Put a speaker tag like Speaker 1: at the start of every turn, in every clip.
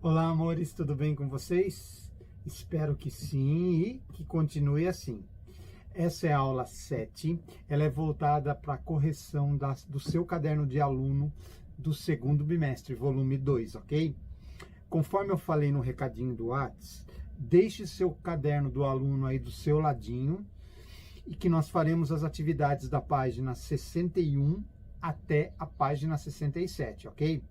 Speaker 1: Olá, amores, tudo bem com vocês? Espero que sim e que continue assim. Essa é a aula 7, ela é voltada para a correção do seu caderno de aluno do segundo bimestre, volume 2, ok? Conforme eu falei no recadinho do Whats, deixe seu caderno do aluno aí do seu ladinho e que nós faremos as atividades da página 61 até a página 67, ok?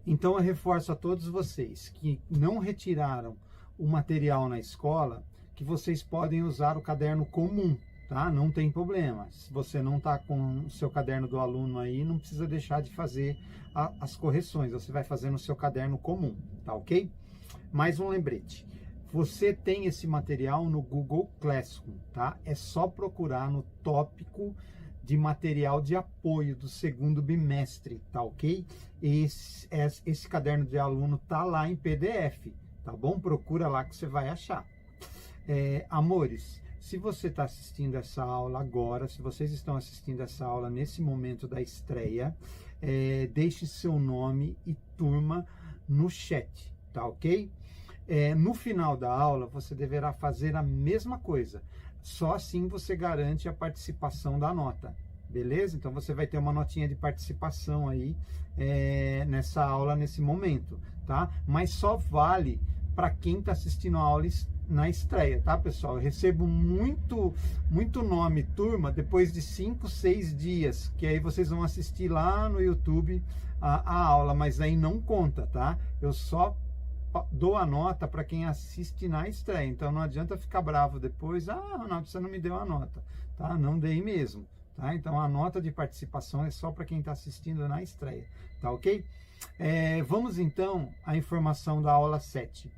Speaker 1: Então eu reforço a todos vocês que não retiraram o material na escola, que vocês podem usar o caderno comum, tá? Não tem problema. Se você não está com o seu caderno do aluno aí, não precisa deixar de fazer as correções. Você vai fazer no seu caderno comum, tá ok? Mais um lembrete. Você tem esse material no Google Classroom, tá? É só procurar no tópico de material de apoio do segundo bimestre, tá ok? Esse caderno de aluno tá lá em PDF, tá bom? Procura lá que você vai achar. Amores, se você está assistindo essa aula agora, se vocês estão assistindo essa aula nesse momento da estreia, deixe seu nome e turma no chat, tá ok? No final da aula, você deverá fazer a mesma coisa. Só assim você garante a participação da nota, beleza? Então você vai ter uma notinha de participação aí nessa aula, nesse momento, tá? Mas só vale para quem está assistindo a aula na estreia, tá, pessoal? Eu recebo muito nome, turma, depois de 5, 6 dias, que aí vocês vão assistir lá no YouTube a aula, mas aí não conta, tá? Eu só dou a nota para quem assiste na estreia, então não adianta ficar bravo depois, Ronaldo, você não me deu a nota, tá? Não dei mesmo, tá? Então a nota de participação é só para quem está assistindo na estreia, tá ok? Vamos então à informação da aula 7.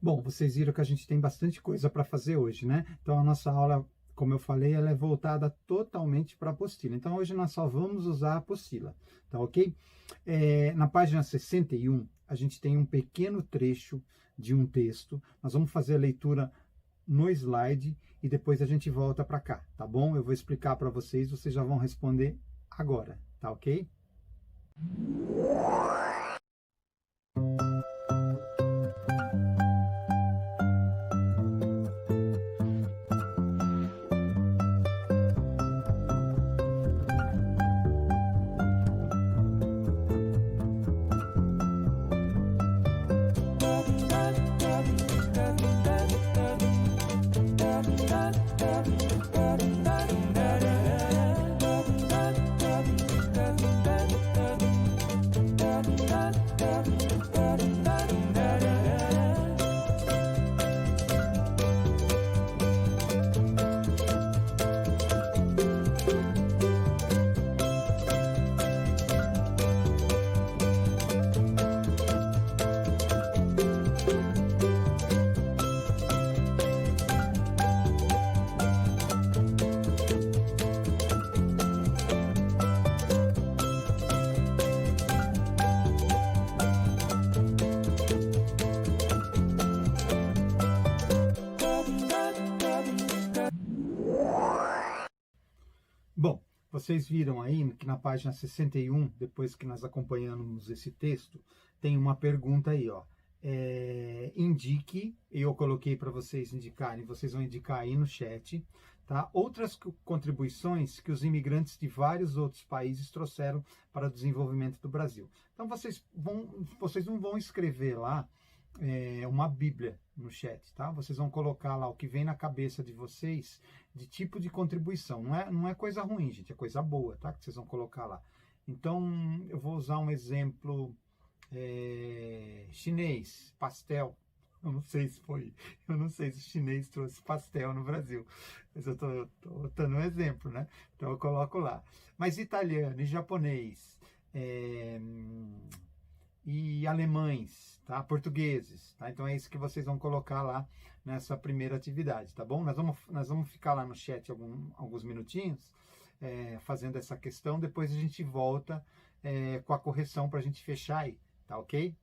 Speaker 1: Bom, vocês viram que a gente tem bastante coisa para fazer hoje, né? Então a nossa aula, como eu falei, ela é voltada totalmente para a apostila. Então hoje nós só vamos usar a apostila, tá ok? Na página 61, a gente tem um pequeno trecho de um texto. Nós vamos fazer a leitura no slide e depois a gente volta para cá, tá bom? Eu vou explicar para vocês, vocês já vão responder agora, tá ok? Bom, vocês viram aí que na página 61, depois que nós acompanhamos esse texto, tem uma pergunta aí, ó. Indique, eu coloquei para vocês indicarem, vocês vão indicar aí no chat, tá? Outras contribuições que os imigrantes de vários outros países trouxeram para o desenvolvimento do Brasil. Então vocês não vão escrever lá uma Bíblia no chat, tá? Vocês vão colocar lá o que vem na cabeça de vocês de tipo de contribuição. Não é coisa ruim, gente, é coisa boa, tá? Que vocês vão colocar lá. Então, eu vou usar um exemplo chinês, pastel. Eu não sei se o chinês trouxe pastel no Brasil, mas eu tô dando um exemplo, né? Então eu coloco lá. Mas italiano e japonês, e alemães, tá? Portugueses, tá? Então é isso que vocês vão colocar lá nessa primeira atividade, tá bom? Nós vamos ficar lá no chat alguns minutinhos, fazendo essa questão, depois a gente volta com a correção para a gente fechar aí, tá ok?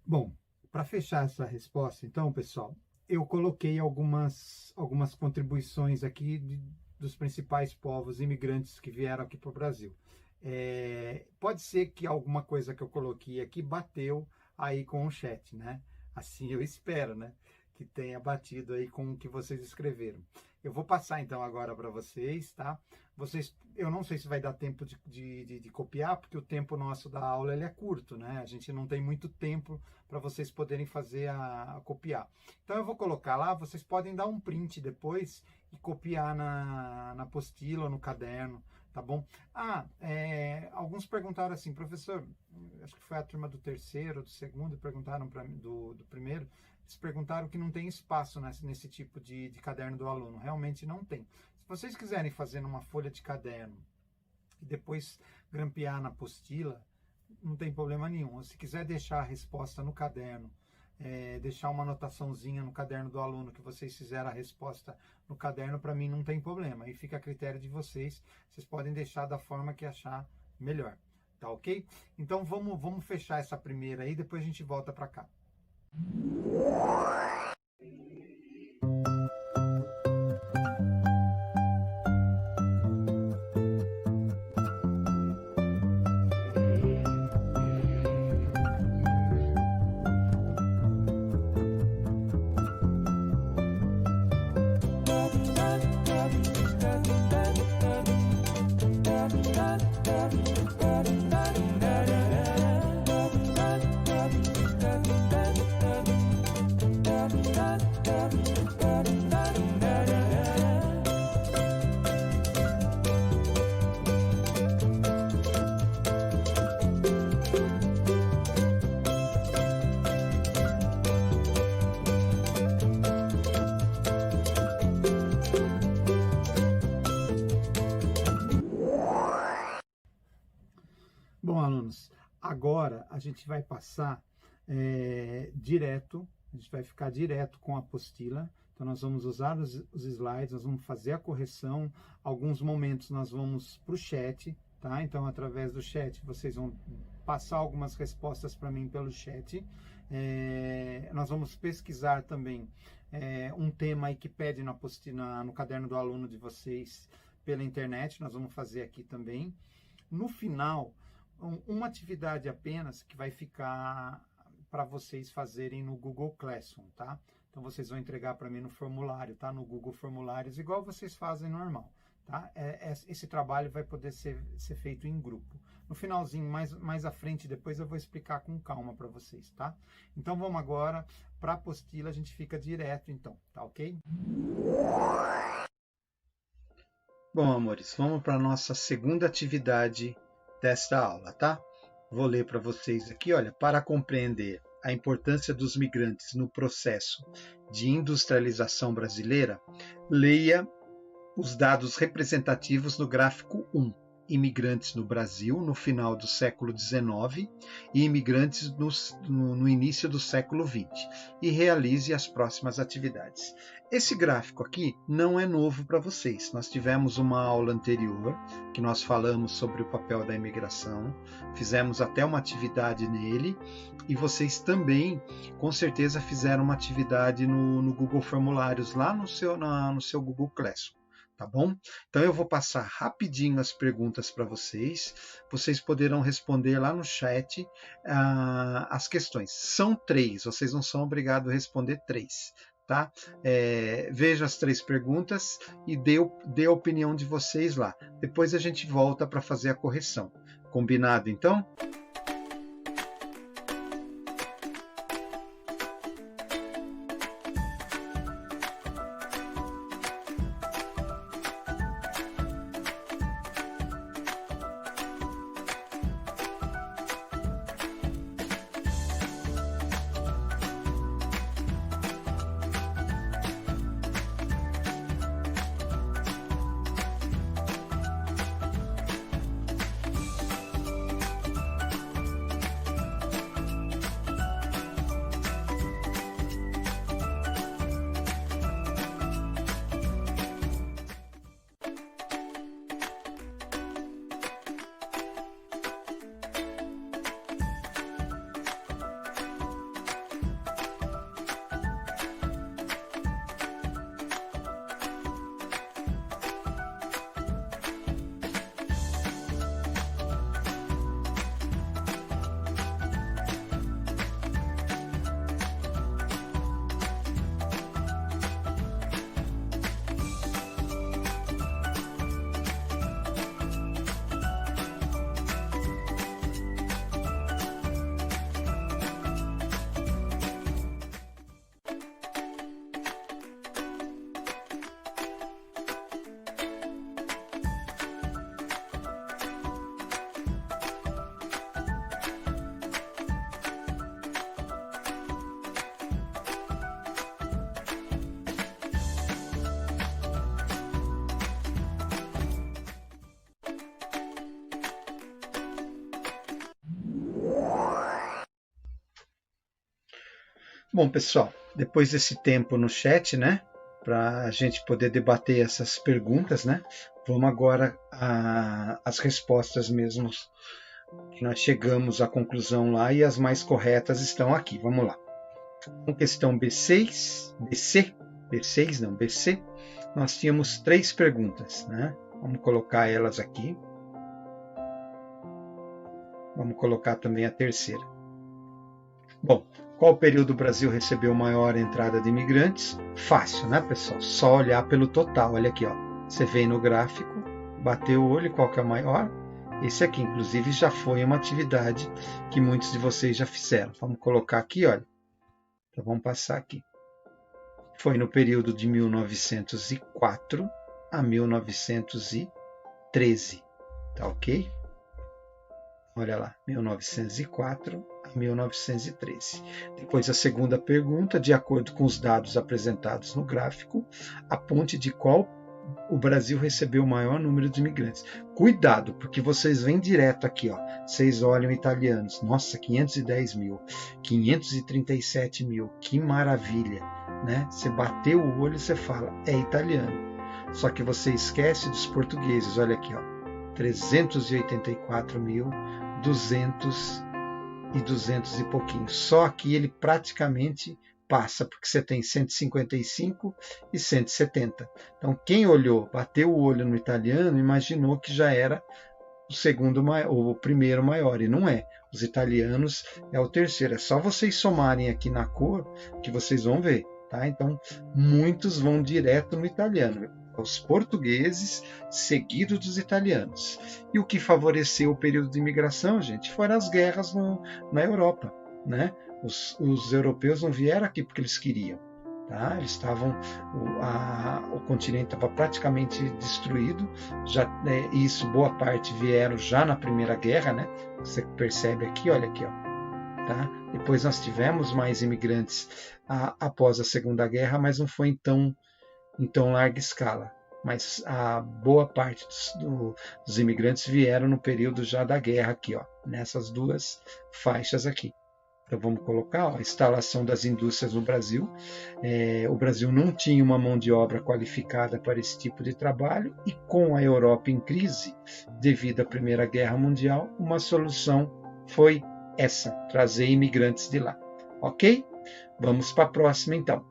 Speaker 1: Bom, para fechar essa resposta, então, pessoal, eu coloquei algumas contribuições aqui dos principais povos imigrantes que vieram aqui para o Brasil. Pode ser que alguma coisa que eu coloquei aqui bateu aí com o chat, né? Assim eu espero, né? Que tenha batido aí com o que vocês escreveram. Eu vou passar então agora para vocês, tá? Eu não sei se vai dar tempo de copiar, porque o tempo nosso da aula ele é curto, né? A gente não tem muito tempo para vocês poderem fazer a copiar. Então eu vou colocar lá, vocês podem dar um print depois e copiar na apostila ou no caderno, tá bom? Alguns perguntaram assim, professor, acho que foi a turma do terceiro, do segundo, perguntaram para mim, do primeiro, eles perguntaram que não tem espaço nesse tipo de caderno do aluno. Realmente não tem. Se vocês quiserem fazer numa folha de caderno e depois grampear na apostila, não tem problema nenhum. Se quiser deixar a resposta no caderno, deixar uma anotaçãozinha no caderno do aluno que vocês fizeram a resposta no caderno, para mim não tem problema. Aí fica a critério de vocês. Vocês podem deixar da forma que achar melhor. Tá ok? Então vamos fechar essa primeira aí, depois a gente volta para cá. Bom, alunos, agora a gente vai passar direto, a gente vai ficar direto com a apostila. Então, nós vamos usar os slides, nós vamos fazer a correção. Alguns momentos nós vamos para o chat, tá? Então, através do chat, vocês vão passar algumas respostas para mim pelo chat. Nós vamos pesquisar também um tema aí que pede na apostila, no caderno do aluno de vocês pela internet. Nós vamos fazer aqui também. No final, uma atividade apenas que vai ficar para vocês fazerem no Google Classroom, tá? Então, vocês vão entregar para mim no formulário, tá? No Google Formulários, igual vocês fazem normal, tá? Esse trabalho vai poder ser feito em grupo. No finalzinho, mais à frente, depois eu vou explicar com calma para vocês, tá? Então, vamos agora para a apostila, a gente fica direto, então, tá ok? Bom, amores, vamos para a nossa segunda atividade desta aula, tá? Vou ler para vocês aqui, olha, para compreender a importância dos migrantes no processo de industrialização brasileira, leia os dados representativos no gráfico 1. Imigrantes no Brasil no final do século XIX e imigrantes no início do século XX, e realize as próximas atividades. Esse gráfico aqui não é novo para vocês. Nós tivemos uma aula anterior que nós falamos sobre o papel da imigração, fizemos até uma atividade nele, e vocês também, com certeza, fizeram uma atividade no Google Formulários, lá no seu Google Classroom. Tá bom? Então eu vou passar rapidinho as perguntas para vocês. Vocês poderão responder lá no chat as questões. São 3, vocês não são obrigados a responder 3. Tá? Veja as 3 perguntas e dê a opinião de vocês lá. Depois a gente volta para fazer a correção. Combinado, então? Bom, pessoal, depois desse tempo no chat, né, para a gente poder debater essas perguntas, né, vamos agora às respostas mesmo, que nós chegamos à conclusão lá e as mais corretas estão aqui. Vamos lá. Com questão B6, BC, nós tínhamos 3 perguntas, né? Vamos colocar elas aqui. Vamos colocar também a terceira. Bom, qual período o Brasil recebeu maior entrada de imigrantes? Fácil, né, pessoal? Só olhar pelo total. Olha aqui, ó. Você vem no gráfico, bateu o olho, qual que é o maior? Esse aqui, inclusive, já foi uma atividade que muitos de vocês já fizeram. Vamos colocar aqui, olha. Então, vamos passar aqui. Foi no período de 1904 a 1913. Tá ok? Olha lá, 1904 a 1913. Depois a segunda pergunta, de acordo com os dados apresentados no gráfico, aponte de qual o Brasil recebeu o maior número de imigrantes. Cuidado, porque vocês vêm direto aqui, ó. Vocês olham italianos. Nossa, 510 mil, 537 mil, que maravilha, né? Você bateu o olho e você fala, é italiano. Só que você esquece dos portugueses. Olha aqui, ó. 384 mil, 200 e pouquinho. Só que ele praticamente passa, porque você tem 155 e 170. Então, quem olhou, bateu o olho no italiano, imaginou que já era o segundo ou o primeiro maior, e não é. Os italianos é o terceiro. É só vocês somarem aqui na cor que vocês vão ver, tá? Então, muitos vão direto no italiano. Os portugueses, seguido dos italianos. E o que favoreceu o período de imigração, gente, foram as guerras na Europa, né? Os europeus não vieram aqui porque eles queriam. Tá? Eles estavam, o continente estava praticamente destruído. Já, isso, boa parte vieram já na Primeira Guerra, né? Você percebe aqui, olha aqui, ó. Tá? Depois nós tivemos mais imigrantes após a Segunda Guerra, mas não foi em tão larga escala. Mas a boa parte dos imigrantes vieram no período já da guerra aqui, ó, nessas duas faixas aqui. Então vamos colocar ó, a instalação das indústrias no Brasil. O Brasil não tinha uma mão de obra qualificada para esse tipo de trabalho e com a Europa em crise devido à Primeira Guerra Mundial, uma solução foi essa, trazer imigrantes de lá. Ok? Vamos para a próxima então.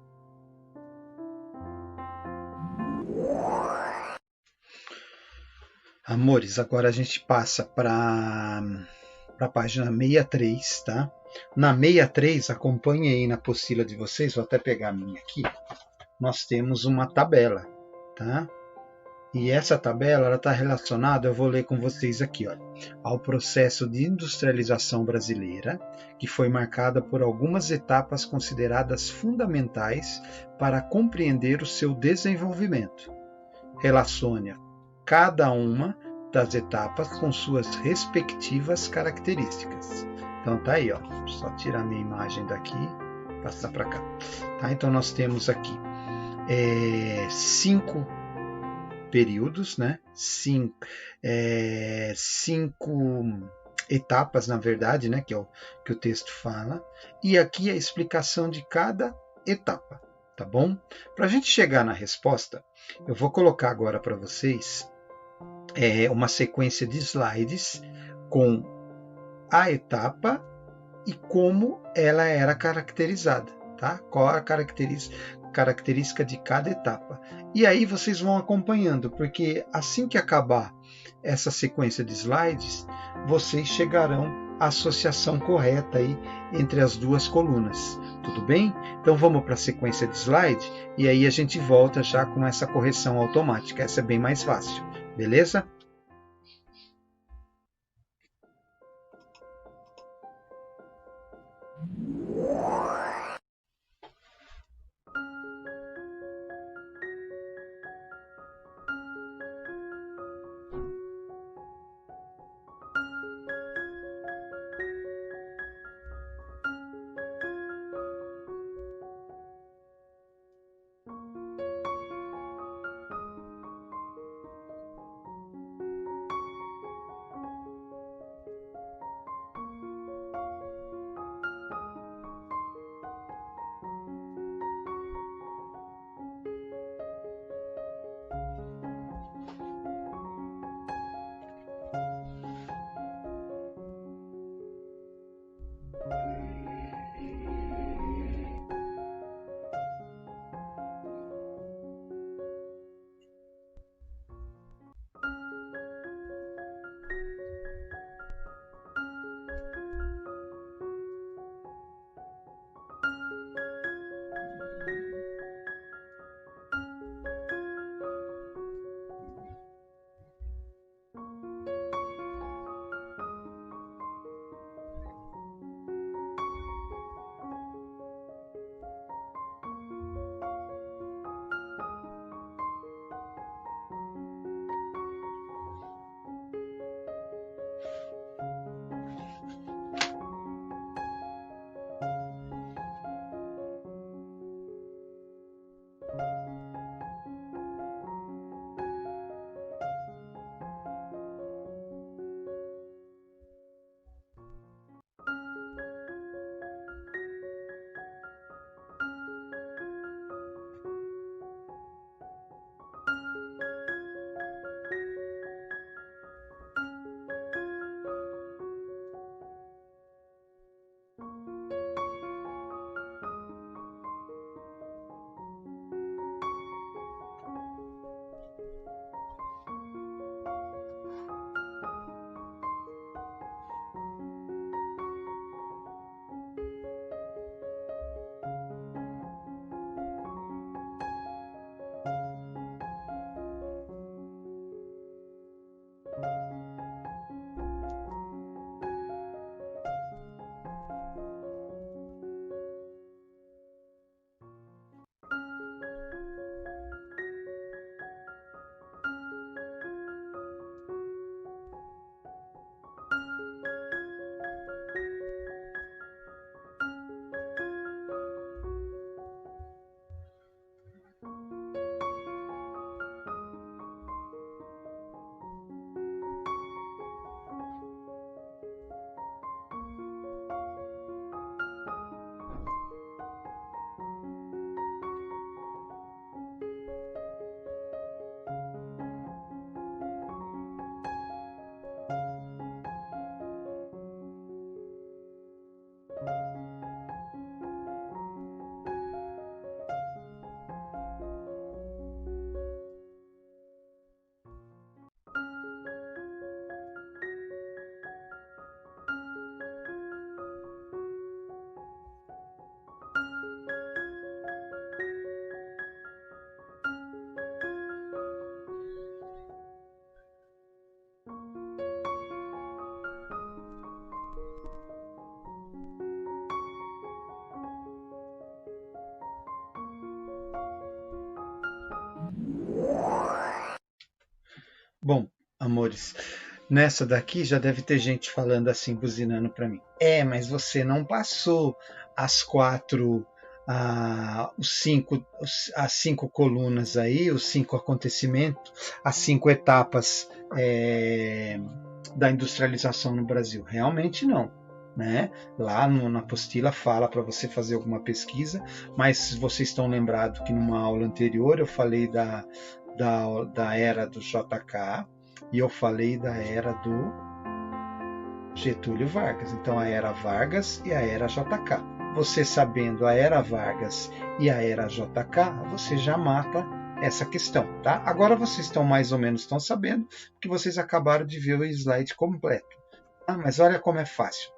Speaker 1: Amores, agora a gente passa para a página 63, tá? Na 63, acompanhe aí na apostila de vocês, vou até pegar a minha aqui, nós temos uma tabela, tá? E essa tabela está relacionada, eu vou ler com vocês aqui, ó, ao processo de industrialização brasileira, que foi marcada por algumas etapas consideradas fundamentais para compreender o seu desenvolvimento. Relacione cada uma das etapas com suas respectivas características. Então tá aí, ó. Só tirar minha imagem daqui, passar para cá. Tá? Então nós temos aqui 5 períodos, né? 5 etapas, na verdade, né? Que é o que o texto fala. E aqui a explicação de cada etapa, tá bom? Para a gente chegar na resposta, eu vou colocar agora para vocês uma sequência de slides com a etapa e como ela era caracterizada, tá? Qual a característica de cada etapa. E aí vocês vão acompanhando, porque assim que acabar essa sequência de slides, vocês chegarão à associação correta aí entre as duas colunas. Tudo bem? Então vamos para a sequência de slide e aí a gente volta já com essa correção automática. Essa é bem mais fácil. Beleza? Amores, nessa daqui já deve ter gente falando assim, buzinando para mim. Mas você não passou as quatro, as cinco colunas aí, os cinco acontecimentos, as cinco etapas da industrialização no Brasil. Realmente não. Né? Lá na apostila fala para você fazer alguma pesquisa, mas vocês estão lembrados que numa aula anterior eu falei da era do JK, e eu falei da era do Getúlio Vargas. Então, a era Vargas e a era JK. Você sabendo a era Vargas e a era JK, você já mata essa questão, tá? Agora vocês estão mais ou menos sabendo, porque vocês acabaram de ver o slide completo. Mas olha como é fácil.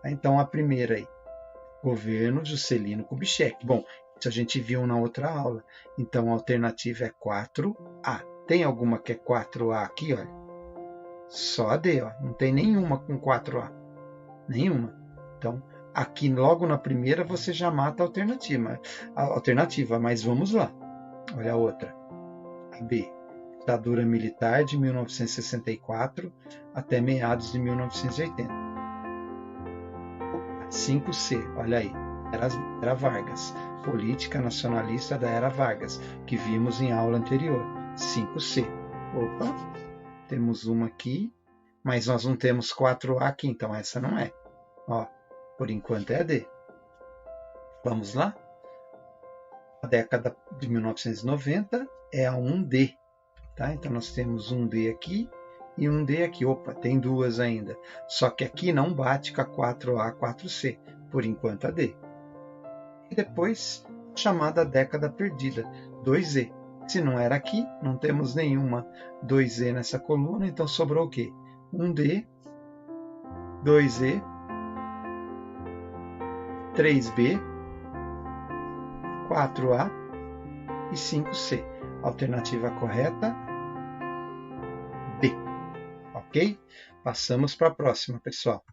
Speaker 1: Então, a primeira aí, governo Juscelino Kubitschek. Bom, isso a gente viu na outra aula. Então, a alternativa é 4A. Tem alguma que é 4A aqui, olha? Só a D, ó. Não tem nenhuma com 4A. Nenhuma. Então, aqui logo na primeira você já mata a alternativa, mas vamos lá. Olha a outra. A B. Ditadura militar de 1964 até meados de 1980. 5C, olha aí. Era Vargas. Política nacionalista da era Vargas, que vimos em aula anterior. 5C. Opa, temos uma aqui, mas nós não temos 4A aqui, então essa não é. Ó, por enquanto é a D. Vamos lá? A década de 1990 é a 1D. Tá? Então nós temos um D aqui e um D aqui. Opa, tem duas ainda. Só que aqui não bate com a 4A, 4C. Por enquanto a D. E depois, chamada década perdida, 2E. Se não era aqui, não temos nenhuma 2E nessa coluna, então sobrou o quê? 1D, 2E, 3B, 4A e 5C. Alternativa correta, B. Ok? Passamos para a próxima, pessoal.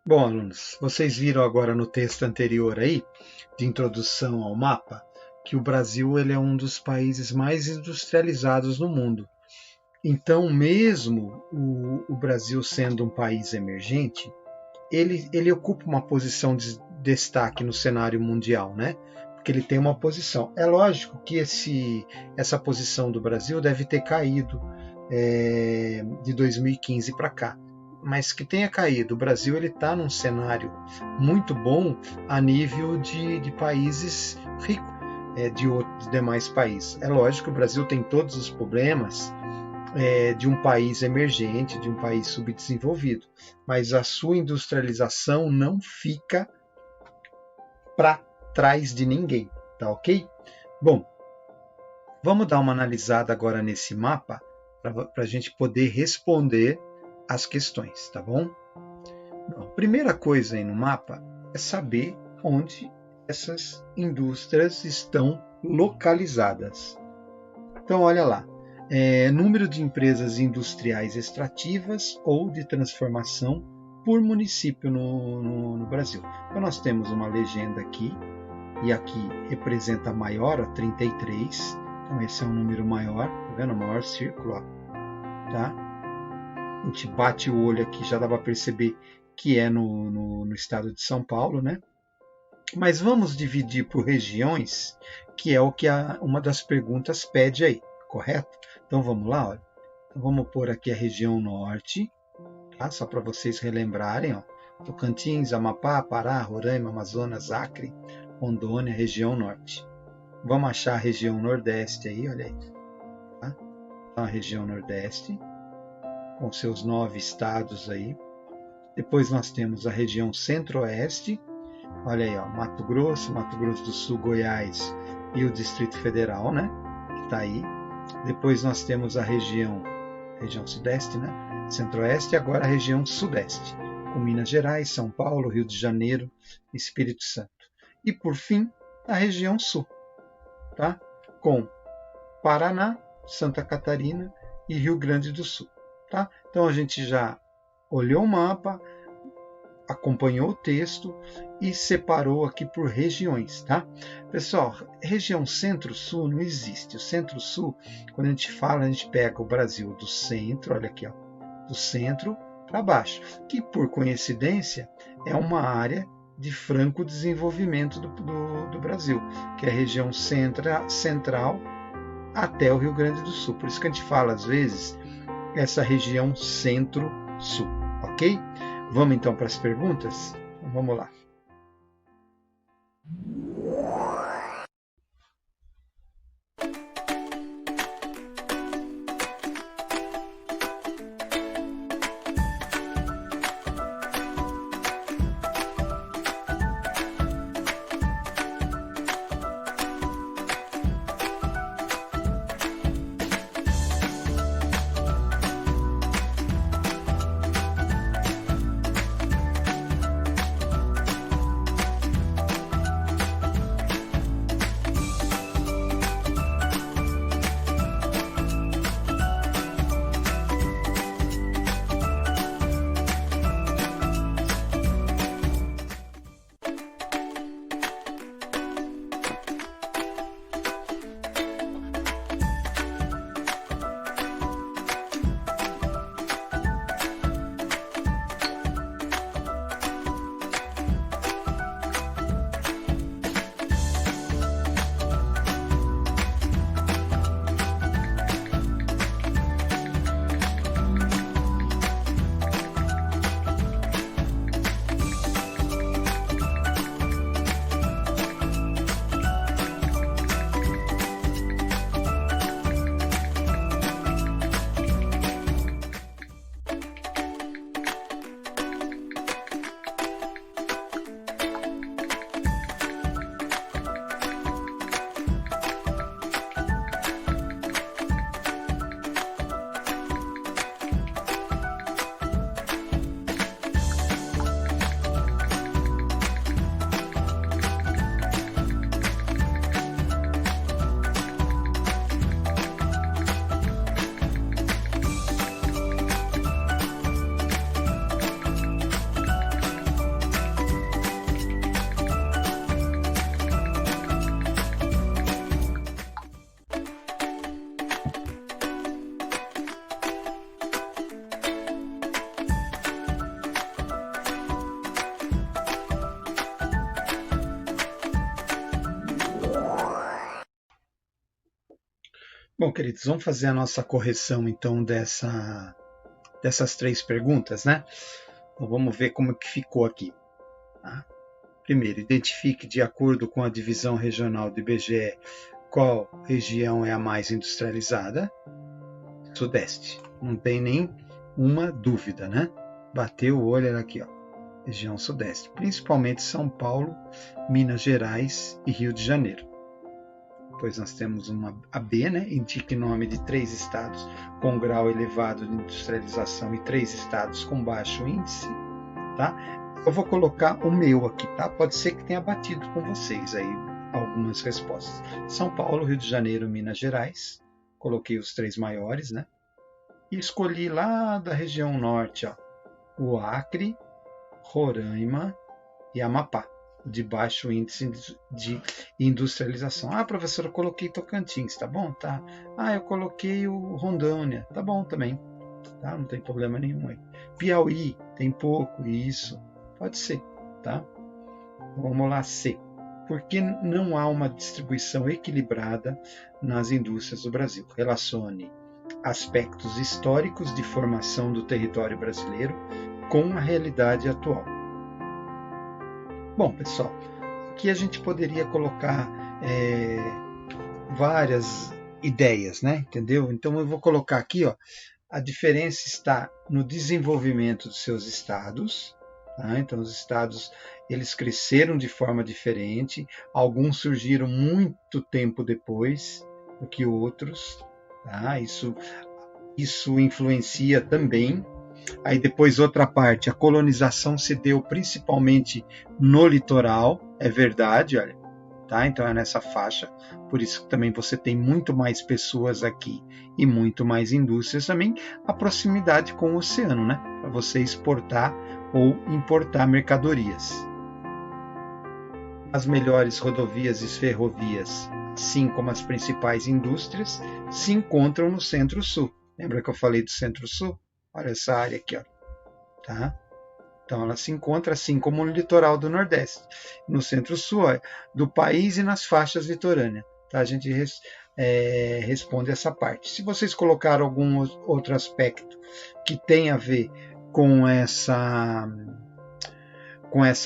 Speaker 1: Bom, alunos, vocês viram agora no texto anterior aí, de introdução ao mapa, que o Brasil ele é um dos países mais industrializados no mundo. Então, mesmo o Brasil sendo um país emergente, ele ocupa uma posição de destaque no cenário mundial, né? Porque ele tem uma posição. É lógico que essa posição do Brasil deve ter caído de 2015 para cá, mas que tenha caído. O Brasil está num cenário muito bom a nível de países ricos, de outros demais países. É lógico que o Brasil tem todos os problemas de um país emergente, de um país subdesenvolvido, mas a sua industrialização não fica para trás de ninguém, tá ok? Bom, vamos dar uma analisada agora nesse mapa para a gente poder responder as questões, tá bom? Bom, a primeira coisa aí no mapa é saber onde essas indústrias estão localizadas. Então, olha lá. Número de empresas industriais extrativas ou de transformação por município no Brasil. Então, nós temos uma legenda aqui, e aqui representa maior, 33. Então, esse é um número maior, tá vendo? O maior círculo, ó, tá? A gente bate o olho aqui, já dá para perceber que é no estado de São Paulo, né? Mas vamos dividir por regiões, que é o que uma das perguntas pede aí, correto? Então vamos lá, olha. Então, vamos pôr aqui a região norte, tá? Só para vocês relembrarem, ó. Tocantins, Amapá, Pará, Roraima, Amazonas, Acre, Rondônia, região norte. Vamos achar a região nordeste aí, olha aí. Tá? Então, a região nordeste, com seus 9 estados aí. Depois nós temos a região centro-oeste, olha aí, ó, Mato Grosso do Sul, Goiás e o Distrito Federal, né? Que está aí. Depois nós temos a região sudeste, né? Centro-oeste e agora a região sudeste, com Minas Gerais, São Paulo, Rio de Janeiro, Espírito Santo. E por fim, a região sul, tá? Com Paraná, Santa Catarina e Rio Grande do Sul, tá? Então a gente já olhou o mapa, acompanhou o texto e separou aqui por regiões, tá? Pessoal, região centro-sul não existe. O centro-sul, quando a gente fala, a gente pega o Brasil do centro, olha aqui, ó, do centro para baixo, que por coincidência é uma área de franco desenvolvimento do Brasil, que é a região central até o Rio Grande do Sul. Por isso que a gente fala, às vezes, essa região centro-sul, ok? Vamos então para as perguntas? Então, vamos lá. Bom, queridos, vamos fazer a nossa correção, então, dessas 3 perguntas, né? Então, vamos ver como que ficou aqui. Tá? Primeiro, identifique, de acordo com a divisão regional do IBGE, qual região é a mais industrializada. Sudeste. Não tem nem uma dúvida, né? Bateu o olho aqui, ó. Região Sudeste. Principalmente São Paulo, Minas Gerais e Rio de Janeiro. Depois nós temos a B, né? Indique nome de 3 estados com grau elevado de industrialização e 3 estados com baixo índice, tá? Eu vou colocar o meu aqui, tá? Pode ser que tenha batido com vocês aí algumas respostas. São Paulo, Rio de Janeiro, Minas Gerais. Coloquei os 3 maiores, né? E escolhi lá da região norte, ó, o Acre, Roraima e Amapá, de baixo índice de industrialização. Ah, professor, eu coloquei Tocantins, tá bom? Tá. Ah, eu coloquei o Rondônia, tá bom também. Tá? Não tem problema nenhum aí. Piauí, tem pouco, isso. Pode ser, tá?
Speaker 2: Vamos lá, C. Por que não há uma distribuição equilibrada nas indústrias do Brasil? Relacione aspectos históricos de formação do território brasileiro com a realidade atual. Bom, pessoal, aqui a gente poderia colocar várias ideias, né? Entendeu? Então eu vou colocar aqui, ó, a diferença está no desenvolvimento dos seus estados. Tá? Então os estados eles cresceram de forma diferente, alguns surgiram muito tempo depois do que outros. Tá? Isso influencia também. Aí depois outra parte, a colonização se deu principalmente no litoral, é verdade, olha. Tá? Então é nessa faixa, por isso que também você tem muito mais pessoas aqui e muito mais indústrias também, a proximidade com o oceano, né? Para você exportar ou importar mercadorias. As melhores rodovias e ferrovias, assim como as principais indústrias, se encontram no Centro-Sul. Lembra que eu falei do Centro-Sul? Olha essa área aqui, ó. Tá? Então, ela se encontra assim como no litoral do Nordeste, no Centro-Sul do país e nas faixas litorâneas. Tá? A gente responde essa parte. Se vocês colocaram algum outro aspecto que tem a ver com essa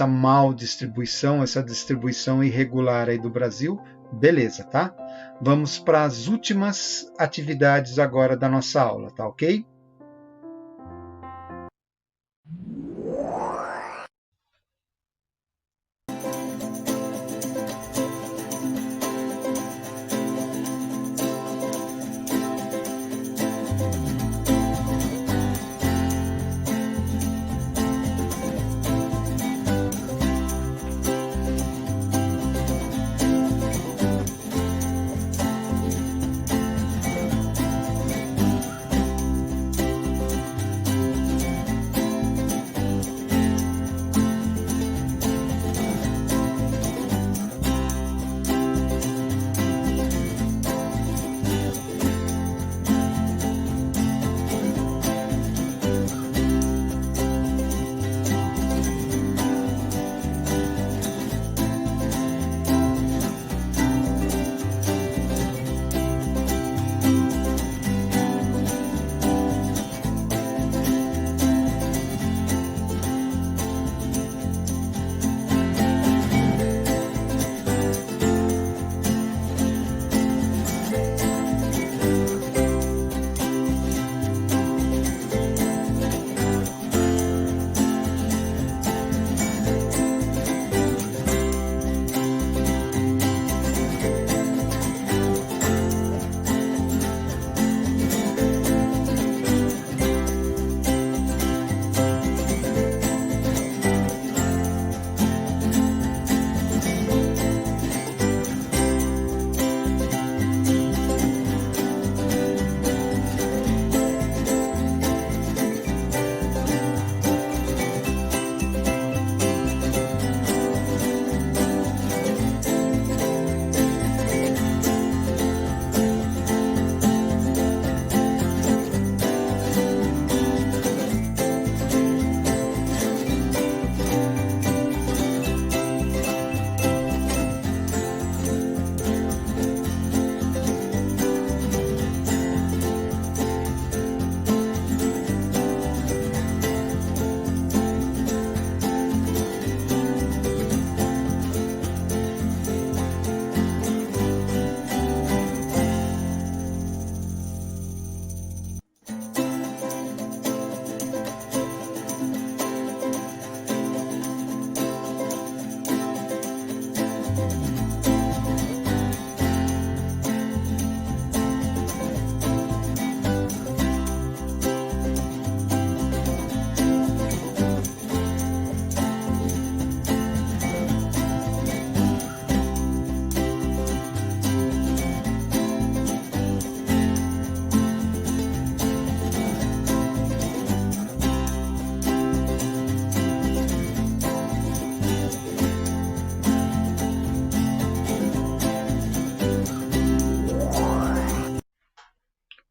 Speaker 2: mal distribuição, essa distribuição irregular aí do Brasil, beleza, tá? Vamos para as últimas atividades agora da nossa aula, tá ok?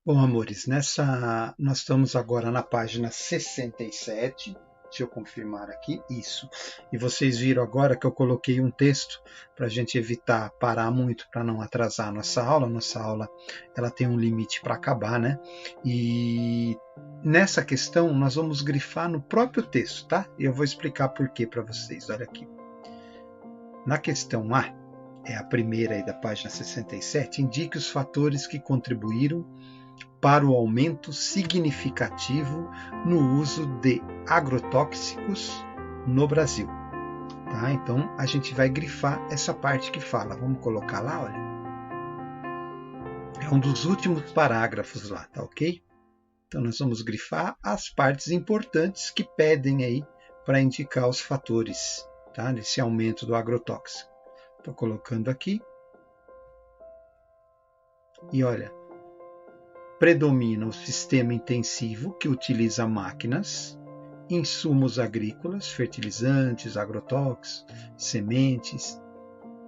Speaker 2: Bom, amores, nós estamos agora na página 67, Deixa eu confirmar aqui, isso. E vocês viram agora que eu coloquei um texto para a gente evitar parar muito, para não atrasar a nossa aula. Nossa aula ela tem um limite para acabar, né? E nessa questão nós vamos grifar no próprio texto, tá? E eu vou explicar por quê para vocês. Olha aqui. Na questão A, é a primeira aí da página 67, indique os fatores que contribuíram para o aumento significativo no uso de agrotóxicos no Brasil. Tá? Então, a gente vai grifar essa parte que fala. Vamos colocar lá, olha. É um dos últimos parágrafos lá, tá ok? Então, nós vamos grifar as partes importantes que pedem aí para indicar os fatores, tá? Desse aumento do agrotóxico. Estou colocando aqui. E olha, predomina o sistema intensivo, que utiliza máquinas, insumos agrícolas, fertilizantes, agrotóxicos, sementes,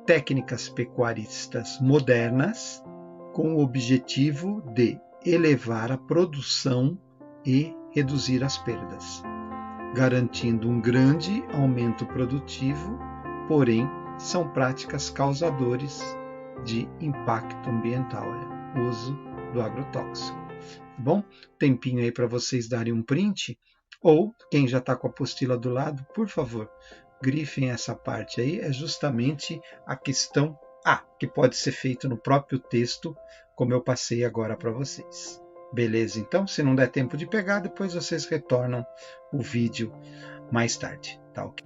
Speaker 2: técnicas pecuaristas modernas, com o objetivo de elevar a produção e reduzir as perdas, garantindo um grande aumento produtivo, porém, são práticas causadoras de impacto ambiental. Olha, uso do agrotóxico. Bom, tempinho aí para vocês darem um print, ou quem já está com a apostila do lado, por favor, grifem essa parte aí, é justamente a questão A, que pode ser feito no próprio texto, como eu passei agora para vocês. Beleza? Então, se não der tempo de pegar, depois vocês retornam o vídeo mais tarde, tá ok?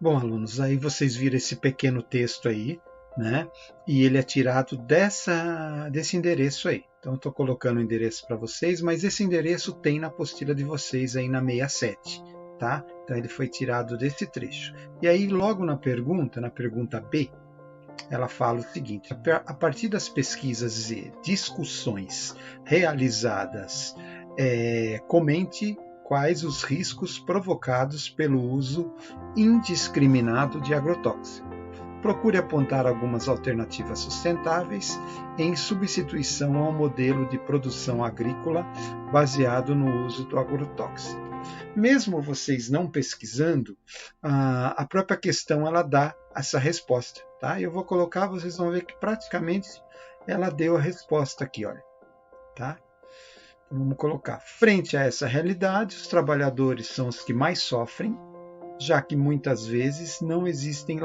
Speaker 2: Bom, alunos, aí vocês viram esse pequeno texto aí, né? E ele é tirado desse endereço aí. Então, eu estou colocando o endereço para vocês, mas esse endereço tem na apostila de vocês aí na 67, tá? Então, ele foi tirado desse trecho. E aí, logo na pergunta B, ela fala o seguinte: a partir das pesquisas e discussões realizadas, comente quais os riscos provocados pelo uso indiscriminado de agrotóxicos. Procure apontar algumas alternativas sustentáveis em substituição ao modelo de produção agrícola baseado no uso do agrotóxico. Mesmo vocês não pesquisando, a própria questão ela dá essa resposta, tá? Eu vou colocar, vocês vão ver que praticamente ela deu a resposta aqui, olha, tá? Vamos colocar, frente a essa realidade, os trabalhadores são os que mais sofrem, já que muitas vezes não existem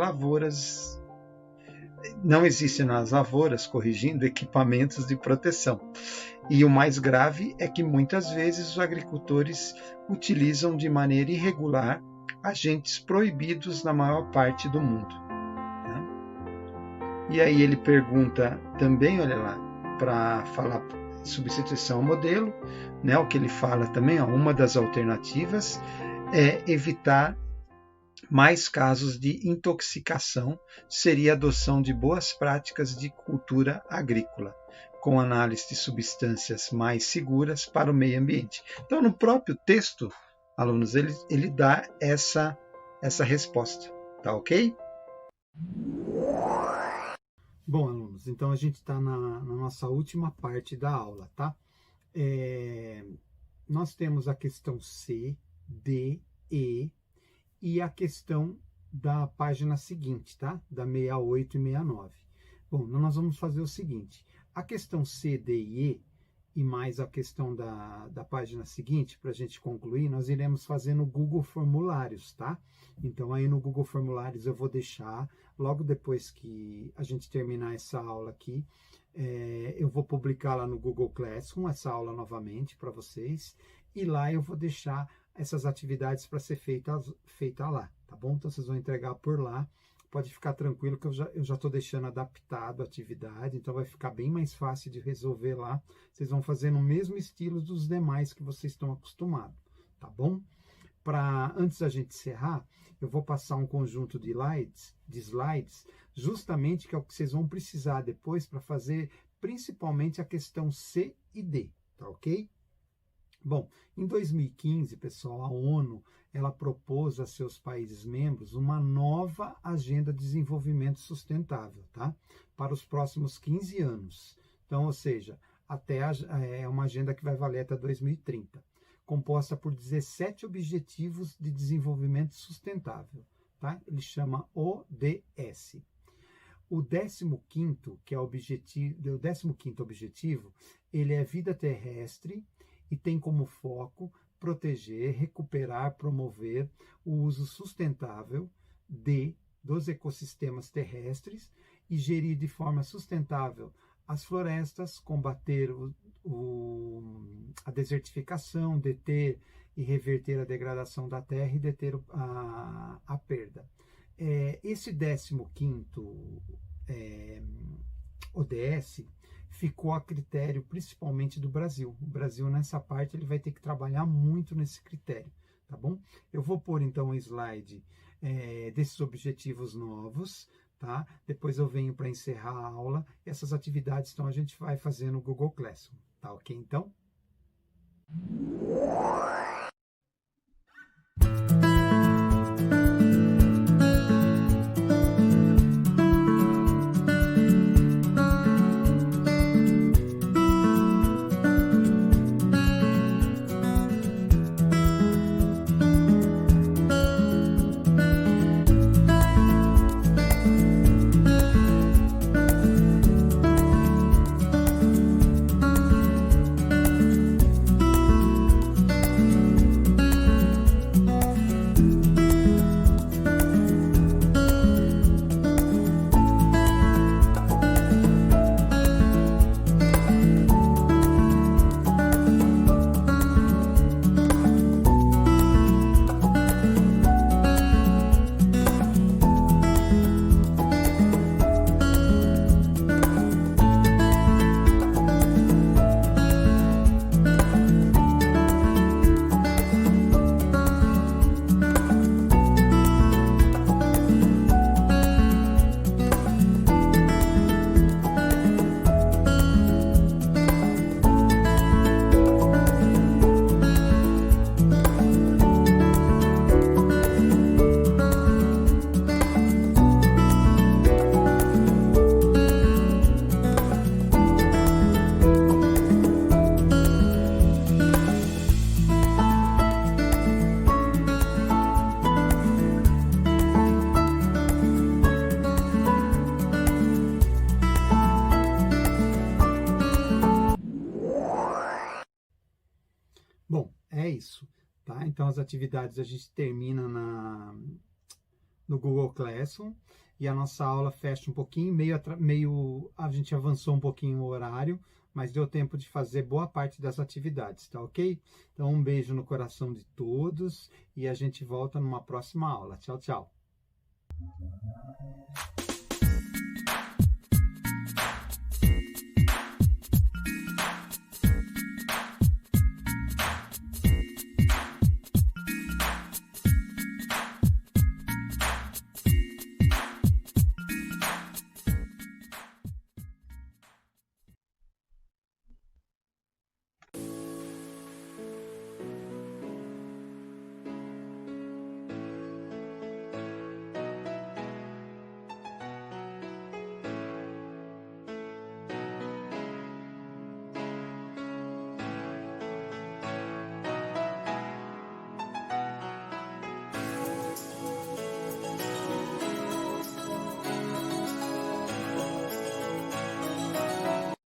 Speaker 2: nas lavouras, corrigindo, equipamentos de proteção. E o mais grave é que muitas vezes os agricultores utilizam de maneira irregular agentes proibidos na maior parte do mundo. Tá? E aí ele pergunta também, olha lá, para falar substituição ao modelo, né, o que ele fala também, uma das alternativas é evitar mais casos de intoxicação, seria a adoção de boas práticas de cultura agrícola, com análise de substâncias mais seguras para o meio ambiente. Então, no próprio texto, alunos, ele dá essa resposta, tá ok?
Speaker 1: Bom, alunos, então a gente está na nossa última parte da aula, tá? Nós temos a questão C, D, E e a questão da página seguinte, tá? Da 68 e 69. Bom, nós vamos fazer o seguinte, a questão C, D e E mais a questão da página seguinte, para a gente concluir, nós iremos fazer no Google Formulários, tá? Então, aí no Google Formulários eu vou deixar, logo depois que a gente terminar essa aula aqui, eu vou publicar lá no Google Classroom essa aula novamente para vocês, e lá eu vou deixar essas atividades para ser feita lá, tá bom? Então, vocês vão entregar por lá. Pode ficar tranquilo que eu já estou deixando adaptado a atividade, então vai ficar bem mais fácil de resolver lá. Vocês vão fazer no mesmo estilo dos demais que vocês estão acostumados, tá bom? Antes da gente encerrar, eu vou passar um conjunto de slides, justamente que é o que vocês vão precisar depois para fazer principalmente a questão C e D, tá ok? Bom, em 2015, pessoal, a ONU ela propôs a seus países membros uma nova agenda de desenvolvimento sustentável, tá? Para os próximos 15 anos. Então, ou seja, é uma agenda que vai valer até 2030, composta por 17 Objetivos de Desenvolvimento Sustentável, tá? Ele chama ODS. O 15º, que é o 15º objetivo, ele é vida terrestre e tem como foco proteger, recuperar, promover o uso sustentável dos ecossistemas terrestres e gerir de forma sustentável as florestas, combater a desertificação, deter e reverter a degradação da terra e deter a perda. Esse 15º ODS ficou a critério principalmente do Brasil. O Brasil, nessa parte, ele vai ter que trabalhar muito nesse critério, tá bom? Eu vou pôr, então, um slide desses objetivos novos, tá? Depois eu venho para encerrar a aula. Essas atividades, então, a gente vai fazer no Google Classroom, tá ok, então? Bom, é isso, tá? Então, as atividades a gente termina no Google Classroom e a nossa aula fecha um pouquinho, a gente avançou um pouquinho o horário, mas deu tempo de fazer boa parte das atividades, tá ok? Então, um beijo no coração de todos e a gente volta numa próxima aula. Tchau, tchau!